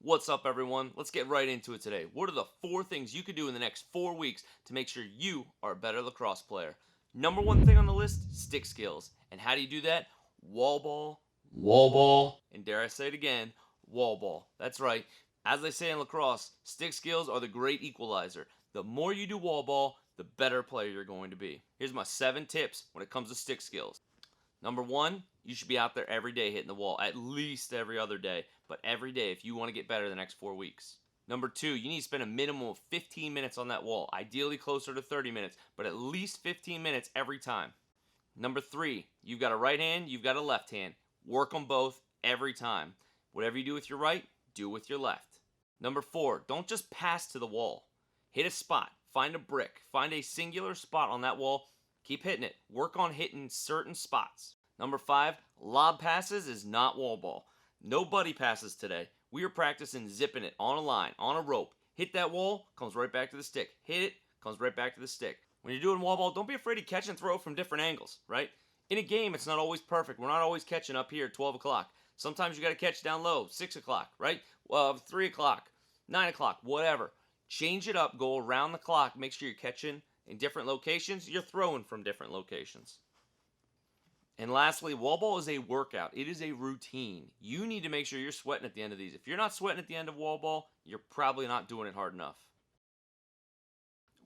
What's up, everyone? Let's get right into it today. What are the 4 things you could do in the next 4 weeks to make sure you are a better lacrosse player? Number 1 thing on the list, stick skills. And how do you do that? Wall ball, and dare I say it again, wall ball. That's right. As they say in lacrosse, stick skills are the great equalizer. The more you do wall ball, the better player you're going to be. Here's my 7 tips when it comes to stick skills. Number 1, you should be out there every day hitting the wall, at least every other day, but every day if you want to get better the next 4 weeks. Number 2, you need to spend a minimum of 15 minutes on that wall, ideally closer to 30 minutes, but at least 15 minutes every time. Number 3, you've got a right hand, you've got a left hand. Work on both every time. Whatever you do with your right, do with your left. Number 4, don't just pass to the wall. Hit a spot, find a brick, find a singular spot on that wall. Keep hitting it. Work on hitting certain spots. Number 5, lob passes is not wall ball. No buddy passes today. We are practicing zipping it on a line, on a rope. Hit that wall, comes right back to the stick. Hit it, comes right back to the stick. When you're doing wall ball, don't be afraid to catch and throw from different angles, right? In a game, it's not always perfect. We're not always catching up here at 12 o'clock. Sometimes you got to catch down low, 6 o'clock, right? 3 o'clock, 9 o'clock, whatever. Change it up, go around the clock, make sure you're catching in different locations, you're throwing from different locations. And lastly, wall ball is a workout. It is a routine. You need to make sure you're sweating at the end of these. If you're not sweating at the end of wall ball, you're probably not doing it hard enough.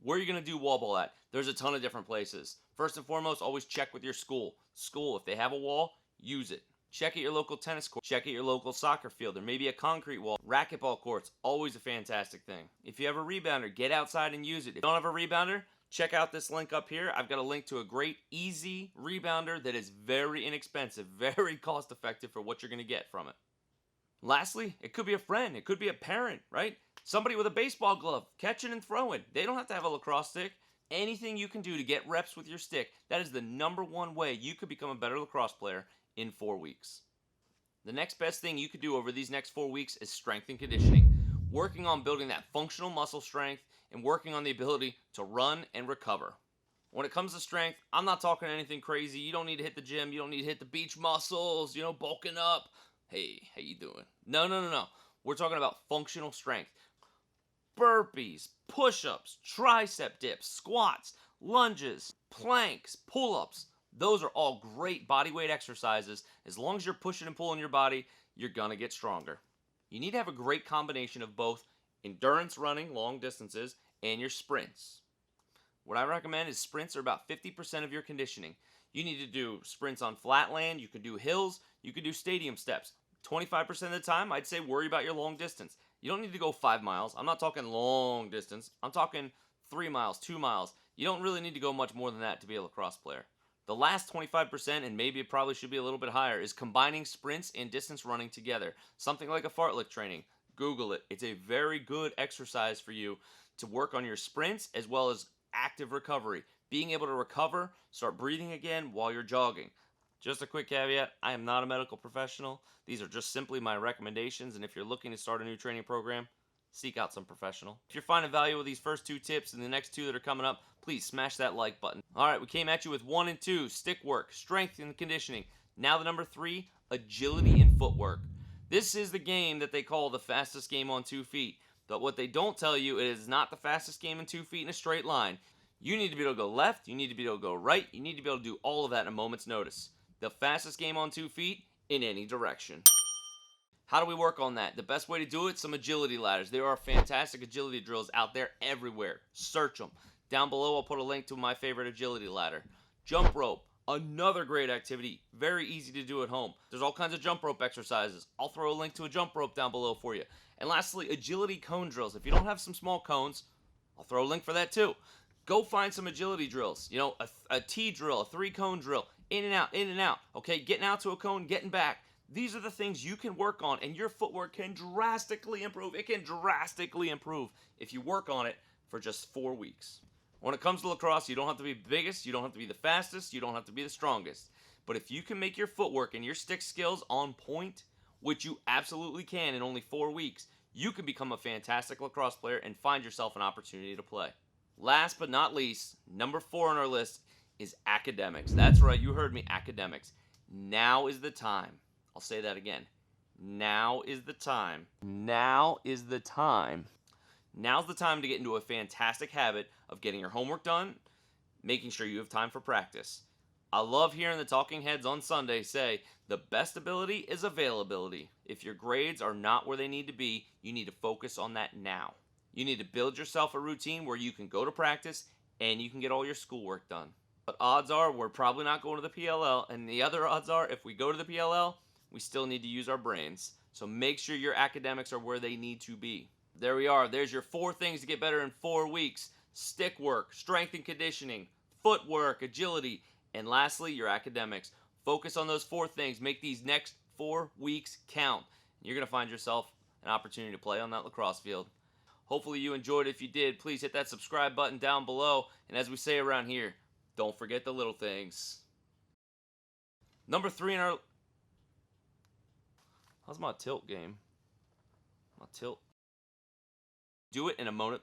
Where are you going to do wall ball at? There's a ton of different places. First and foremost, always check with your school. School, if they have a wall, use it. Check at your local tennis court. Check at your local soccer field. There may be a concrete wall. Racquetball courts, always a fantastic thing. If you have a rebounder, get outside and use it. If you don't have a rebounder, check out this link up here. I've got a link to a great, easy rebounder that is very inexpensive, very cost effective for what you're going to get from it. Lastly, it could be a friend. It could be a parent, right? Somebody with a baseball glove, catching and throwing. They don't have to have a lacrosse stick. Anything you can do to get reps with your stick, that is the number 1 way you could become a better lacrosse player in 4 weeks. The next best thing you could do over these next 4 weeks is strength and conditioning. Working on building that functional muscle strength and working on the ability to run and recover. When it comes to strength, I'm not talking anything crazy. You don't need to hit the gym. You don't need to hit the beach muscles, bulking up. Hey, how you doing? No. We're talking about functional strength. Burpees, push-ups, tricep dips, squats, lunges, planks, pull-ups. Those are all great body weight exercises. As long as you're pushing and pulling your body, you're going to get stronger. You need to have a great combination of both endurance running, long distances, and your sprints. What I recommend is sprints are about 50% of your conditioning. You need to do sprints on flat land, you can do hills, you can do stadium steps. 25% of the time, I'd say worry about your long distance. You don't need to go 5 miles. I'm not talking long distance. I'm talking 3 miles, 2 miles. You don't really need to go much more than that to be a lacrosse player. The last 25%, and maybe it probably should be a little bit higher, is combining sprints and distance running together. Something like a fartlek training. Google it. It's a very good exercise for you to work on your sprints as well as active recovery. Being able to recover, start breathing again while you're jogging. Just a quick caveat, I am not a medical professional. These are just simply my recommendations, and if you're looking to start a new training program, seek out some professional. If you're finding value with these first 2 tips and the next 2 that are coming up, please smash that like button. Alright, we came at you with 1 and 2, stick work, strength and conditioning. Now the number 3, agility and footwork. This is the game that they call the fastest game on 2 feet. But what they don't tell you, it is not the fastest game in 2 feet in a straight line. You need to be able to go left, you need to be able to go right, you need to be able to do all of that in a moment's notice. The fastest game on 2 feet in any direction. How do we work on that? The best way to do it, some agility ladders. There are fantastic agility drills out there everywhere. Search them. Down below, I'll put a link to my favorite agility ladder. Jump rope, another great activity. Very easy to do at home. There's all kinds of jump rope exercises. I'll throw a link to a jump rope down below for you. And lastly, agility cone drills. If you don't have some small cones, I'll throw a link for that too. Go find some agility drills. A T drill, a 3-cone drill. In and out, okay? Getting out to a cone, getting back. These are the things you can work on, and your footwork can drastically improve. It can drastically improve if you work on it for just 4 weeks. When it comes to lacrosse, you don't have to be the biggest, you don't have to be the fastest, you don't have to be the strongest. But if you can make your footwork and your stick skills on point, which you absolutely can in only 4 weeks, you can become a fantastic lacrosse player and find yourself an opportunity to play. Last but not least, number 4 on our list is academics. That's right, you heard me, academics. Now is the time. I'll say that again. Now is the time. Now is the time. Now's the time to get into a fantastic habit of getting your homework done, making sure you have time for practice. I love hearing the talking heads on Sunday say, the best ability is availability. If your grades are not where they need to be, you need to focus on that now. You need to build yourself a routine where you can go to practice and you can get all your schoolwork done. But odds are we're probably not going to the PLL, and the other odds are if we go to the PLL, we still need to use our brains. So make sure your academics are where they need to be. There we are. There's your 4 things to get better in 4 weeks. Stick work, strength and conditioning, footwork, agility, and lastly, your academics. Focus on those 4 things. Make these next 4 weeks count. You're going to find yourself an opportunity to play on that lacrosse field. Hopefully you enjoyed it. If you did, please hit that subscribe button down below. And as we say around here, don't forget the little things. Number 3 in our... How's my tilt game? My tilt... Do it in a moment...